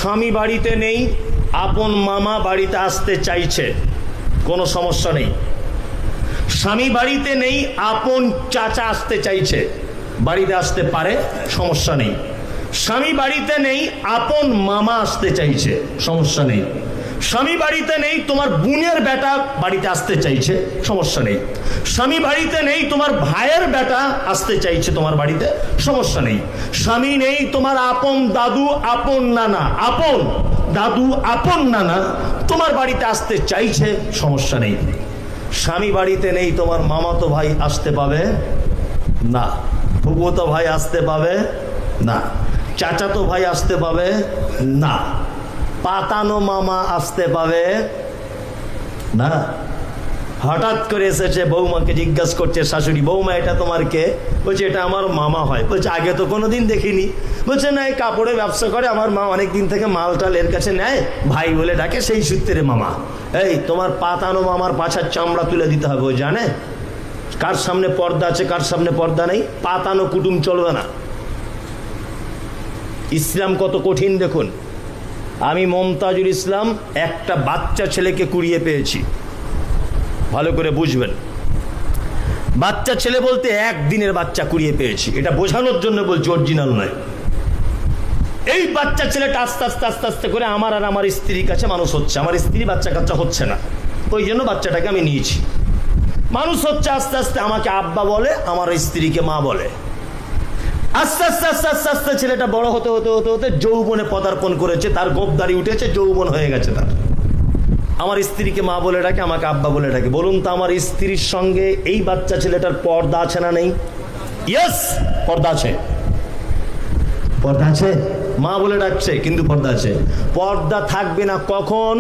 স্বামী বাড়িতে নেই, আপন মামা বাড়িতে আসতে চাইছে, কোনো সমস্যা নেই। স্বামী বাড়িতে নেই, আপন চাচা আসতে চাইছে, বাড়িতে আসতে পারে, সমস্যা নেই। স্বামী বাড়িতে নেই, আপন মামা আসতে চাইছে, সমস্যা নেই। স্বামী বাড়িতে নেই, তোমার বোনের বেটা বাড়িতে আসতে চাইছে, সমস্যা নেই। স্বামী বাড়িতে নেই, তোমার ভাইয়ের বেটা আসতে চাইছে তোমার বাড়িতে, সমস্যা নেই। স্বামী নেই, তোমার আপন দাদু, আপন নানা, আপন দাদু, আপন নানা তোমার বাড়িতে আসতে চাইছে, সমস্যা নেই। স্বামী বাড়িতে নেই, তোমার মামাতো ভাই আসতে পাবে না, ফুফুতো ভাই আসতে পাবে না, চাচাতো ভাই আসতে পাবে না, পাতানো মামা আসতে পাবে না। হঠাৎ করে এসেছে, বৌমাকে জিজ্ঞাসা করছে শাশুড়ি, বৌমা এটা তোমার কে? বলছে এটা আমার মামা হয়। বলছে আগে তো কোনোদিন দেখিনি। বলছে না, এই কাপড়ের ব্যবসা করে, আমার মা অনেক দিন থেকে মালটাল এর কাছে নেয়, ভাই বলে ডাকে, সেই সূত্রে মামা। এই তোমার পাতানো মামার পাছার চামড়া তুলে দিতে হবে, ও জানে কার সামনে পর্দা আছে, কার সামনে পর্দা নেই। পাতানো কুটুম চলবে না। ইসলাম কত কঠিন দেখুন। আমি মমতাজুল ইসলাম একটা বাচ্চা ছেলেকে কুড়িয়ে পেয়েছি, ভালো করে বুঝবেন। বাচ্চা ছেলে বলতে একদিনের বাচ্চা কুড়িয়ে পেয়েছি, এটা বোঝানোর জন্য বলছি, অরিজিনাল নয়। এই বাচ্চা ছেলেটা আস্তে আস্তে আস্তে আস্তে করে আমার আর আমার স্ত্রীর কাছে মানুষ হচ্ছে। আমার স্ত্রী বাচ্চা কাচ্চা হচ্ছে না, ওই জন্য বাচ্চাটাকে আমি নিয়েছি। মানুষ হচ্ছে আস্তে আস্তে, আমাকে আব্বা বলে, আমার স্ত্রীকে মা বলে। আস্তে আস্তে আস্তে আস্তে আস্তে ছেলেটা বড় হতে হতে হতে হতে যৌবনে পদার্পণ করেছে, তার গোপদারি উঠেছে, যৌবন হয়ে গেছে তার। আমার স্ত্রীকে মা বলে ডাকে, আমাকে আব্বা বলে ডাকে। বলুন তো আমার স্ত্রীর সঙ্গে এই বাচ্চা ছেলেটার পর্দা আছে না নেই? ইয়েস, পর্দা আছে, পর্দা আছে। মা বলে ডাকছে কিন্তু পর্দা আছে। পর্দা থাকবে না কখন?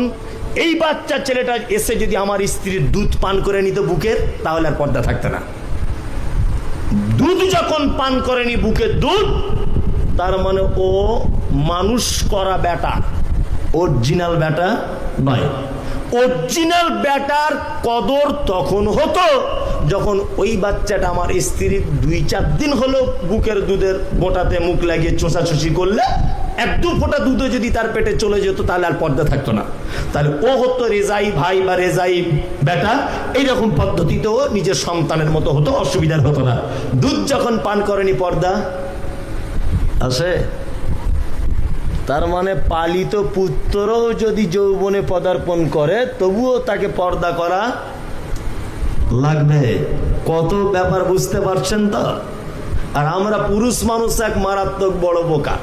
এই বাচ্চা ছেলেটা এসে যদি আমার স্ত্রীর দুধ পান করে নিত বুকের, তাহলে আর পর্দা থাকতো না। দুধ যখন পান করেনি, বুকের দুধ, তার মানে ও মানুষ করা বেটা, অরিজিনাল বেটা নয়। অরিজিনাল বেটার কদর তখন হতো যখন ওই বাচ্চাটা আমার স্ত্রীর 2-4 দিন হলো বুকের দুধের বোটাতে মুখ লাগিয়ে চোষাচুষি করলে 1-2 ফোঁটা দুধও যদি তার পেটে চলে যেত, তাহলে আর পর্দা থাকতো না। তাহলে ও হতো রেজাই ভাই বা রেজাই বেটা। এইরকম পদ্ধতিতেও নিজের সন্তানের মতো হতো, অসুবিধার হতো না। দুধ যখন পান করেনি, পর্দা আছে। তার মানে পালিত পুত্রও যদি যৌবনে পদার্পণ করে, তবুও তাকে পর্দা করা লাগবে। কত ব্যাপার বুঝতে পারছেন তো? আর আমরা পুরুষ মানুষ এক মারাত্মক বড় বোকা।